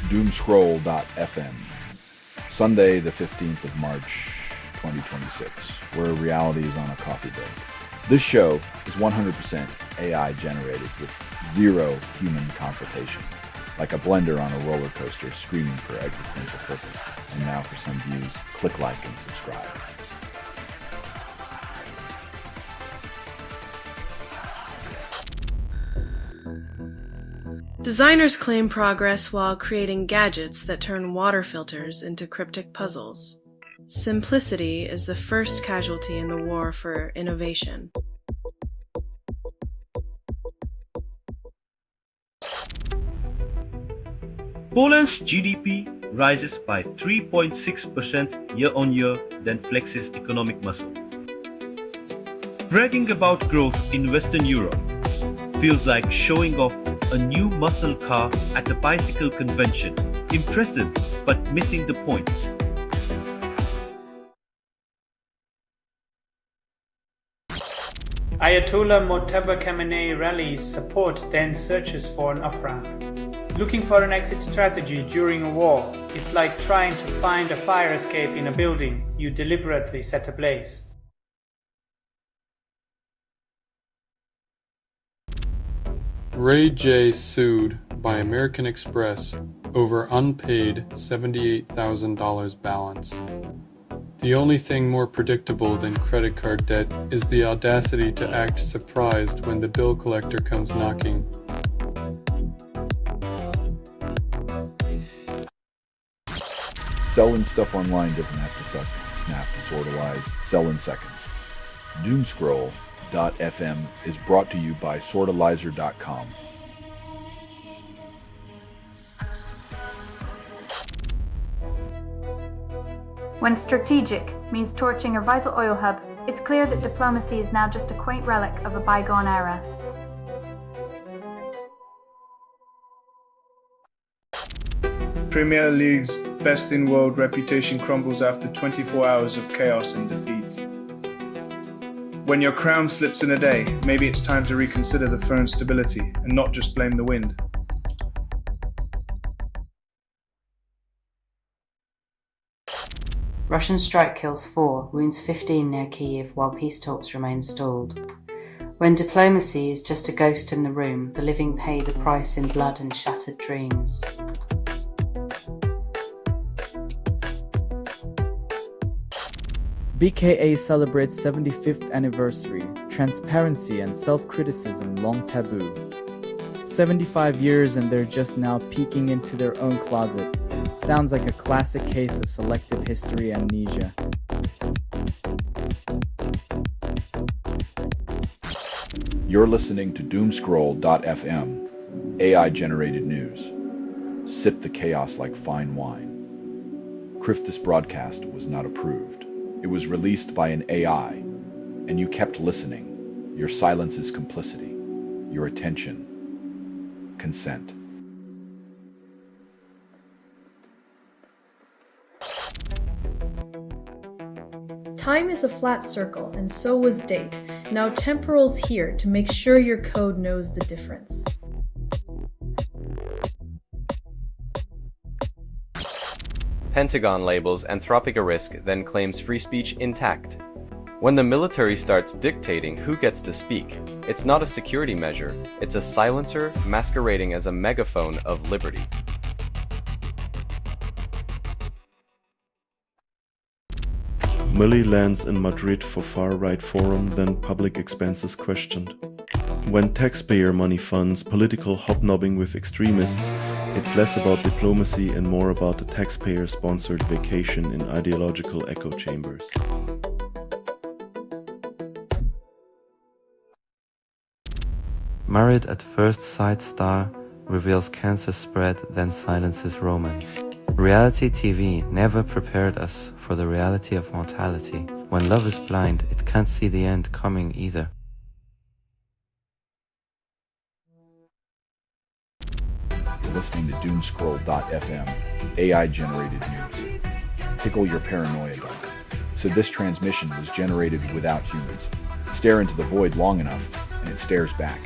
Doomscroll.fm, Sunday the 15th of March, 2026, where reality is on a coffee break. This show is 100% AI generated with zero human consultation, like a blender on a roller coaster screaming for existential purpose. And now for some views, click like and subscribe. Designers claim progress while creating gadgets that turn water filters into cryptic puzzles. Simplicity is the first casualty in the war for innovation. Poland's GDP rises by 3.6% year-on-year, then flexes economic muscle. Bragging about growth in Western Europe feels like showing off a new muscle car at a bicycle convention. Impressive, but missing the point. Ayatollah Mojtaba Khamenei rallies support, then searches for an off-ramp. Looking for an exit strategy during a war is like trying to find a fire escape in a building you deliberately set ablaze. Ray J sued by American Express over unpaid $78,000 balance. The only thing more predictable than credit card debt is the audacity to act surprised when the bill collector comes knocking. Selling stuff online doesn't have to suck, snap, sortalize, sell in seconds. Doomscroll.fm is brought to you by sortalizer.com. When strategic means torching a vital oil hub, it's clear that diplomacy is now just a quaint relic of a bygone era. Premier League's best-in-world reputation crumbles after 24 hours of chaos and defeat. When your crown slips in a day, maybe it's time to reconsider the firm's stability and not just blame the wind. Russian strike kills 4, wounds 15 near Kyiv while peace talks remain stalled. When diplomacy is just a ghost in the room, the living pay the price in blood and shattered dreams. BKA celebrates 75th anniversary, transparency and self-criticism long taboo. 75 years and they're just now peeking into their own closet. Sounds like a classic case of selective history amnesia. You're listening to Doomscroll.fm, AI-generated news. Sip the chaos like fine wine. This broadcast was not approved. It was released by an AI, and you kept listening. Your silence is complicity. Your attention, consent. Time is a flat circle, and so was date. Now temporal's here to make sure your code knows the difference. Pentagon labels Anthropic a risk, then claims free speech intact. When the military starts dictating who gets to speak, it's not a security measure, it's a silencer masquerading as a megaphone of liberty. Millie lands in Madrid for far-right forum, then public expenses questioned. When taxpayer money funds political hobnobbing with extremists, it's less about diplomacy and more about a taxpayer-sponsored vacation in ideological echo chambers. Married at First Sight star reveals cancer spread, then silences romance. Reality TV never prepared us for the reality of mortality. When love is blind, it can't see the end coming either. You're listening to Doomscroll.fm, AI-generated news. Tickle your paranoia dog. So this transmission was generated without humans. Stare into the void long enough, and it stares back.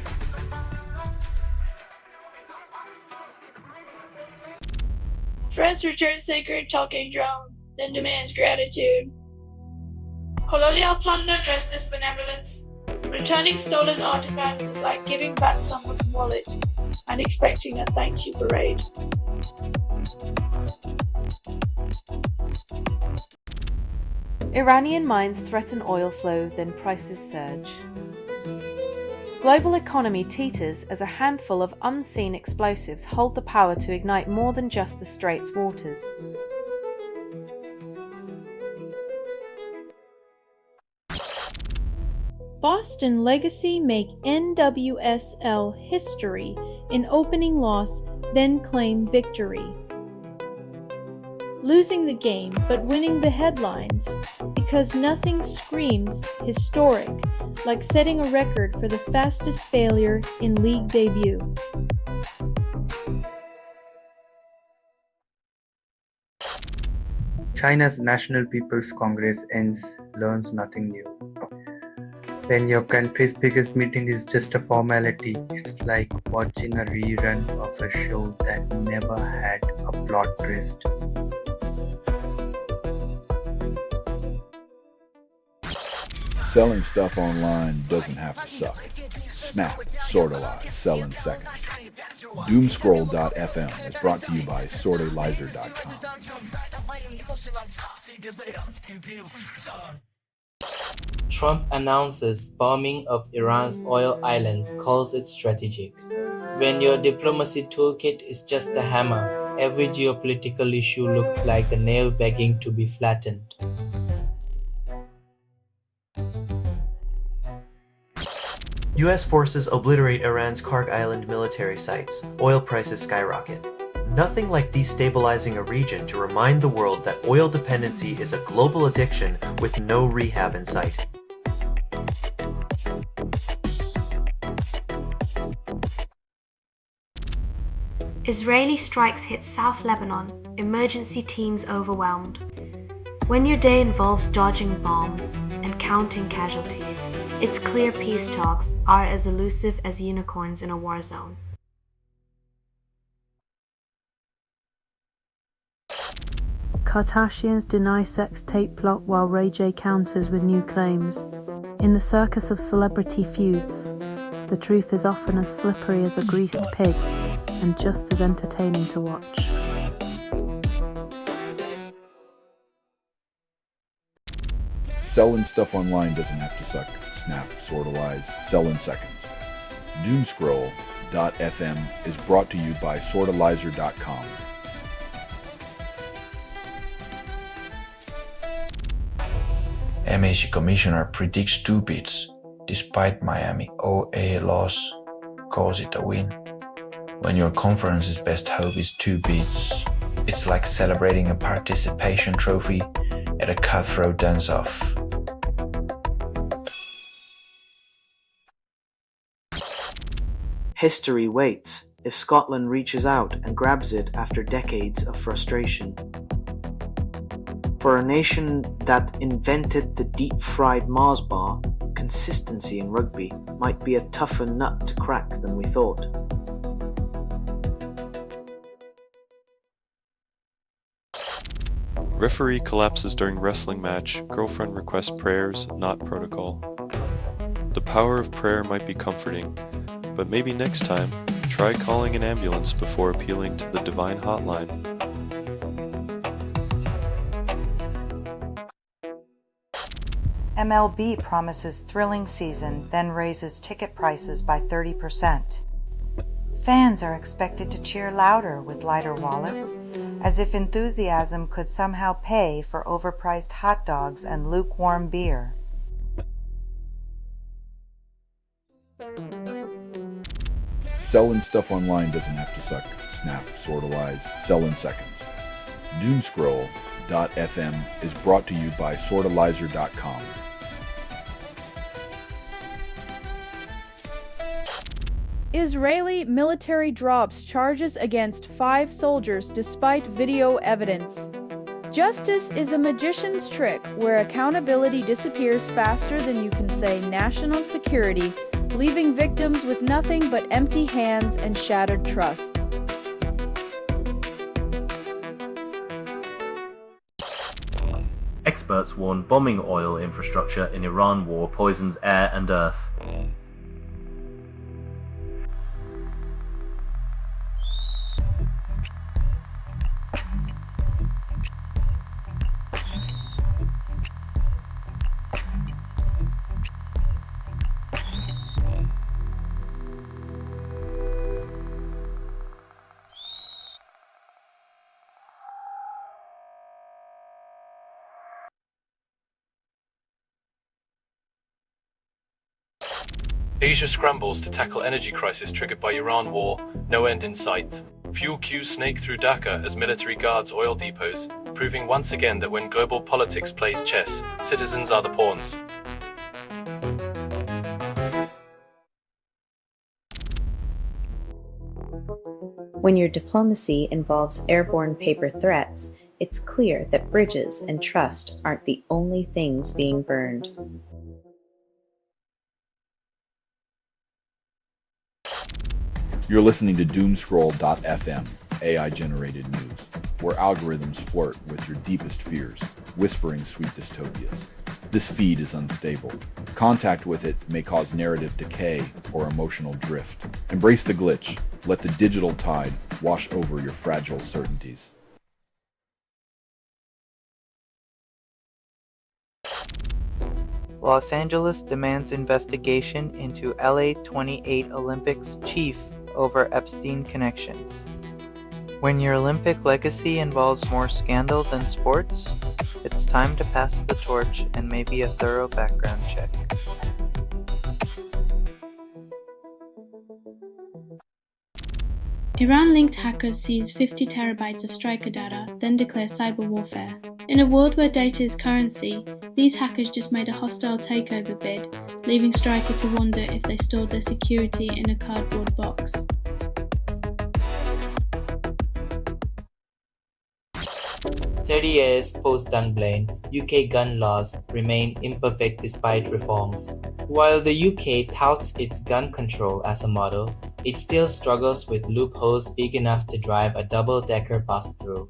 Friends return sacred talking drum, then demands gratitude. Colonial plunder dressed as benevolence. Returning stolen artifacts is like giving back someone's wallet and expecting a thank you parade. Iranian mines threaten oil flow, then prices surge. Global economy teeters as a handful of unseen explosives hold the power to ignite more than just the Strait's waters. Boston Legacy make NWSL history in opening loss, then claim victory. Losing the game, but winning the headlines, because nothing screams historic like setting a record for the fastest failure in league debut. China's National People's Congress ends, learns nothing new. When your country's biggest meeting is just a formality, it's like watching a rerun of a show that never had a plot twist. Selling stuff online doesn't have to suck. Snap, sortalize, sell in seconds. Doomscroll.fm is brought to you by sortalizer.com. Trump announces bombing of Iran's oil island, calls it strategic. When your diplomacy toolkit is just a hammer, every geopolitical issue looks like a nail begging to be flattened. US forces obliterate Iran's Kark Island military sites. Oil prices skyrocket. Nothing like destabilizing a region to remind the world that oil dependency is a global addiction with no rehab in sight. Israeli strikes hit South Lebanon, emergency teams overwhelmed. When your day involves dodging bombs and counting casualties, it's clear peace talks are as elusive as unicorns in a war zone. Kardashians deny sex tape plot while Ray J counters with new claims. In the circus of celebrity feuds, the truth is often as slippery as a greased pig and just as entertaining to watch. Selling stuff online doesn't have to suck. Snap, sortalize, sell in seconds. Doomscroll.fm is brought to you by sortalizer.com. MAC Commissioner predicts 2 beats, despite Miami OA loss calls it a win. When your conference's best hope is 2 beats, it's like celebrating a participation trophy at a cutthroat dance-off. History waits if Scotland reaches out and grabs it after decades of frustration. For a nation that invented the deep-fried Mars bar, consistency in rugby might be a tougher nut to crack than we thought. Referee collapses during wrestling match. Girlfriend requests prayers, not protocol. The power of prayer might be comforting, but maybe next time, try calling an ambulance before appealing to the divine hotline. MLB promises thrilling season, then raises ticket prices by 30%. Fans are expected to cheer louder with lighter wallets, as if enthusiasm could somehow pay for overpriced hot dogs and lukewarm beer. Selling stuff online doesn't have to suck. Snap, sortalize, sell in seconds. Doomscroll.fm is brought to you by sortalizer.com. Israeli military drops charges against 5 soldiers despite video evidence. Justice is a magician's trick where accountability disappears faster than you can say national security, leaving victims with nothing but empty hands and shattered trust. Experts warn bombing oil infrastructure in Iran war poisons air and earth. Asia scrambles to tackle energy crisis triggered by Iran war, no end in sight. Fuel queues snake through Dhaka as military guards oil depots, proving once again that when global politics plays chess, citizens are the pawns. When your diplomacy involves airborne paper threats, it's clear that bridges and trust aren't the only things being burned. You're listening to Doomscroll.fm, AI-generated news, where algorithms flirt with your deepest fears, whispering sweet dystopias. This feed is unstable. Contact with it may cause narrative decay or emotional drift. Embrace the glitch. Let the digital tide wash over your fragile certainties. Los Angeles demands investigation into LA 28 Olympics chief over Epstein connections. When your Olympic legacy involves more scandal than sports, it's time to pass the torch and maybe a thorough background check. Iran-linked hackers seize 50 terabytes of striker data, then declare cyber warfare. In a world where data is currency, these hackers just made a hostile takeover bid, leaving Stryker to wonder if they stored their security in a cardboard box. "30 years post-Dunblane, UK gun laws remain imperfect despite reforms. While the UK touts its gun control as a model, it still struggles with loopholes big enough to drive a double-decker bus through.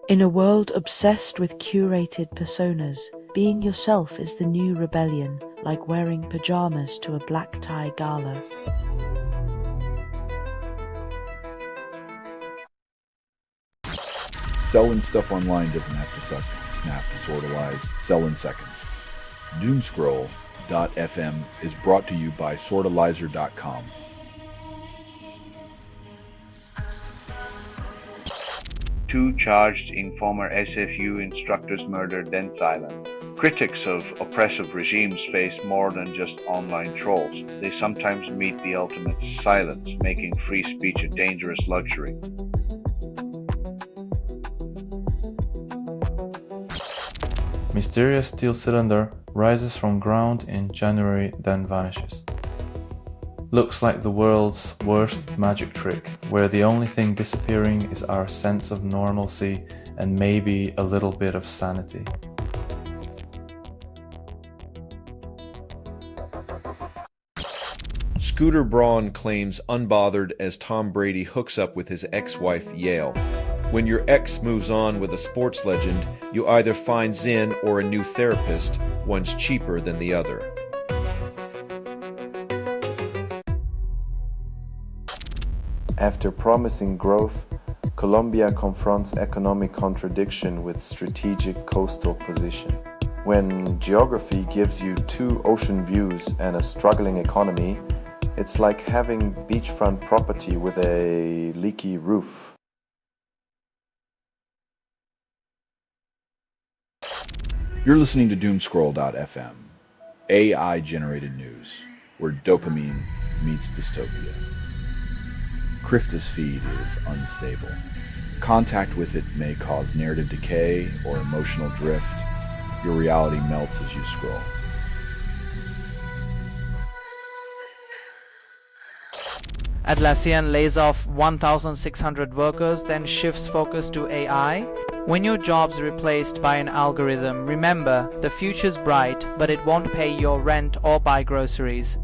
In a world obsessed with curated personas, being yourself is the new rebellion, like wearing pajamas to a black tie gala. Selling stuff online doesn't have to suck, snap, sortalize, sell in seconds. Doomscroll.fm is brought to you by sortalizer.com. Two charged in former SFU instructors murdered, then silent. Critics of oppressive regimes face more than just online trolls. They sometimes meet the ultimate silence, making free speech a dangerous luxury. Mysterious steel cylinder rises from ground in January, then vanishes. Looks like the world's worst magic trick, where the only thing disappearing is our sense of normalcy and maybe a little bit of sanity. Scooter Braun claims unbothered as Tom Brady hooks up with his ex-wife Yale. When your ex moves on with a sports legend, you either find Zen or a new therapist, one's cheaper than the other. After promising growth, Colombia confronts economic contradiction with strategic coastal position. When geography gives you two ocean views and a struggling economy, it's like having beachfront property with a leaky roof. You're listening to Doomscroll.fm, AI-generated news, where dopamine meets dystopia. Krifta's feed is unstable. Contact with it may cause narrative decay or emotional drift. Your reality melts as you scroll. Atlassian lays off 1,600 workers, then shifts focus to AI. When your job's replaced by an algorithm, remember, the future's bright, but it won't pay your rent or buy groceries.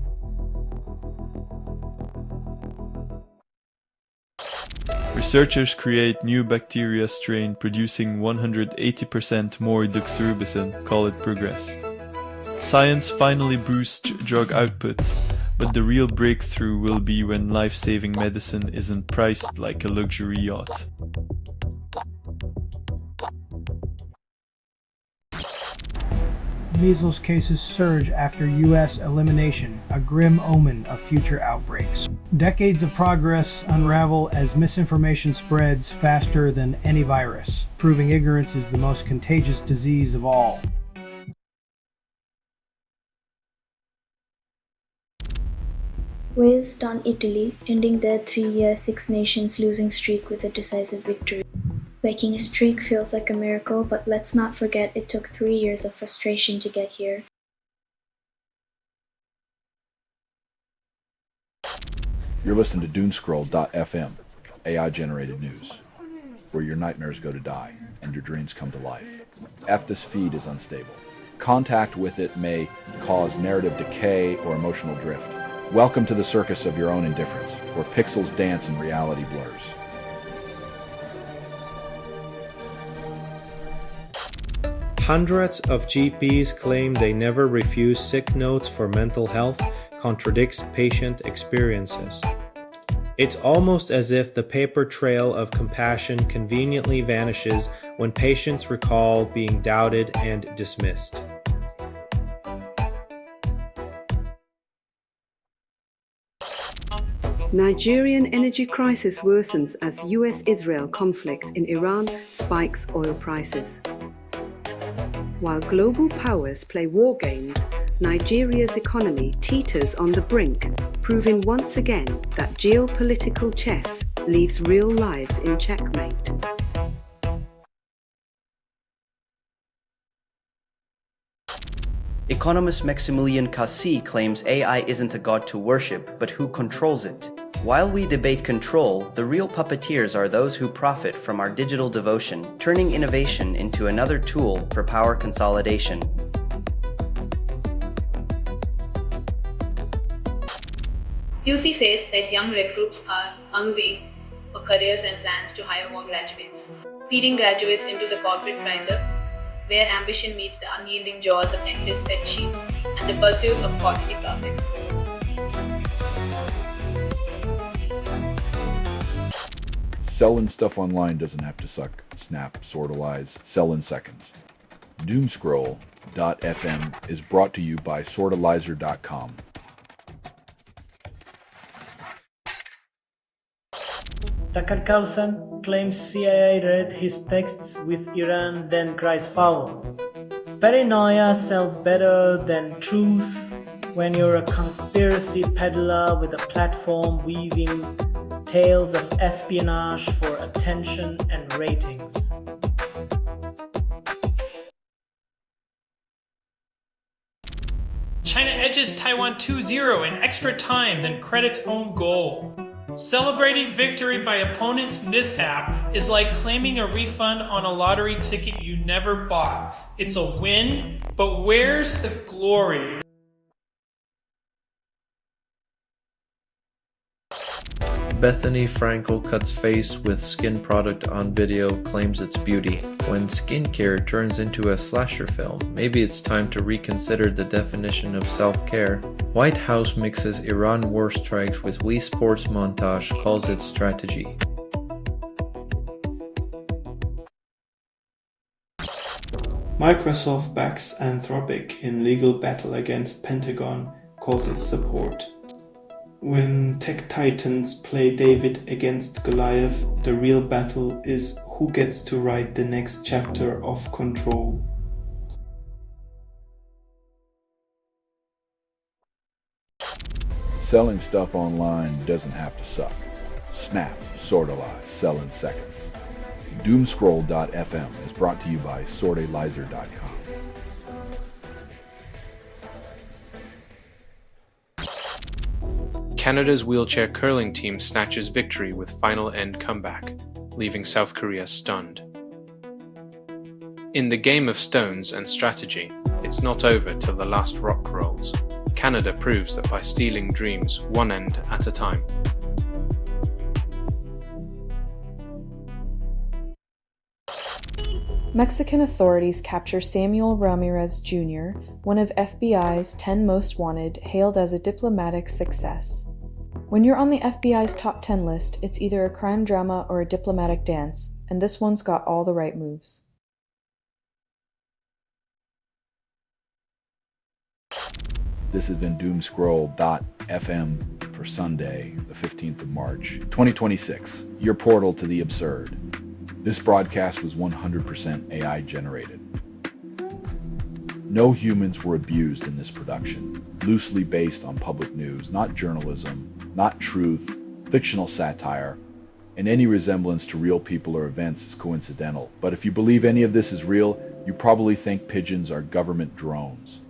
Researchers create new bacteria strain producing 180% more doxorubicin. Call it progress. Science finally boosts drug output, but the real breakthrough will be when life-saving medicine isn't priced like a luxury yacht. Measles cases surge after U.S. elimination, a grim omen of future outbreaks. Decades of progress unravel as misinformation spreads faster than any virus, proving ignorance is the most contagious disease of all. Wales stun Italy, ending their 3-year Six Nations losing streak with a decisive victory. Breaking a streak feels like a miracle, but let's not forget it took 3 years of frustration to get here. You're listening to Doomscroll.fm, AI-generated news, where your nightmares go to die and your dreams come to life. This feed is unstable. Contact with it may cause narrative decay or emotional drift. Welcome to the circus of your own indifference, where pixels dance and reality blurs. Hundreds of GPs claim they never refuse sick notes for mental health contradicts patient experiences. It's almost as if the paper trail of compassion conveniently vanishes when patients recall being doubted and dismissed. Nigerian energy crisis worsens as US-Israel conflict in Iran spikes oil prices. While global powers play war games, Nigeria's economy teeters on the brink, proving once again that geopolitical chess leaves real lives in checkmate. Economist Maximilian Cassi claims AI isn't a god to worship, but who controls it. While we debate control, the real puppeteers are those who profit from our digital devotion, turning innovation into another tool for power consolidation. UC says that young recruits are hungry for careers and plans to hire more graduates, feeding graduates into the corporate grinder, where ambition meets the unyielding jaws of endless spreadsheets and the pursuit of quality profits. Selling stuff online doesn't have to suck, snap, sortalize, sell in seconds. Doomscroll.fm is brought to you by sortalizer.com. Tucker Carlson claims CIA read his texts with Iran, then cries foul. Paranoia sells better than truth when you're a conspiracy peddler with a platform weaving tales of espionage for attention and ratings. China edges Taiwan 2-0 in extra time, then credits own goal. Celebrating victory by opponent's mishap is like claiming a refund on a lottery ticket you never bought. It's a win, but where's the glory? Bethany Frankel cuts face with skin product on video, claims it's beauty. When skincare turns into a slasher film, maybe it's time to reconsider the definition of self-care. White House mixes Iran war strikes with Wii Sports montage, calls it strategy. Microsoft backs Anthropic in legal battle against Pentagon, calls it support. When tech titans play David against Goliath, the real battle is who gets to write the next chapter of Control. Selling stuff online doesn't have to suck. Snap, sortalize, sell in seconds. Doomscroll.fm is brought to you by sortalizer.com. Canada's wheelchair curling team snatches victory with final end comeback, leaving South Korea stunned. In the game of stones and strategy, it's not over till the last rock rolls. Canada proves that by stealing dreams one end at a time. Mexican authorities capture Samuel Ramirez Jr., one of FBI's 10 most wanted, hailed as a diplomatic success. When you're on the FBI's top 10 list, it's either a crime drama or a diplomatic dance, and this one's got all the right moves. This has been Doomscroll.fm for Sunday, the 15th of March, 2026, your portal to the absurd. This broadcast was 100% AI generated. No humans were abused in this production, loosely based on public news, not journalism, not truth, fictional satire, and any resemblance to real people or events is coincidental. But if you believe any of this is real, you probably think pigeons are government drones.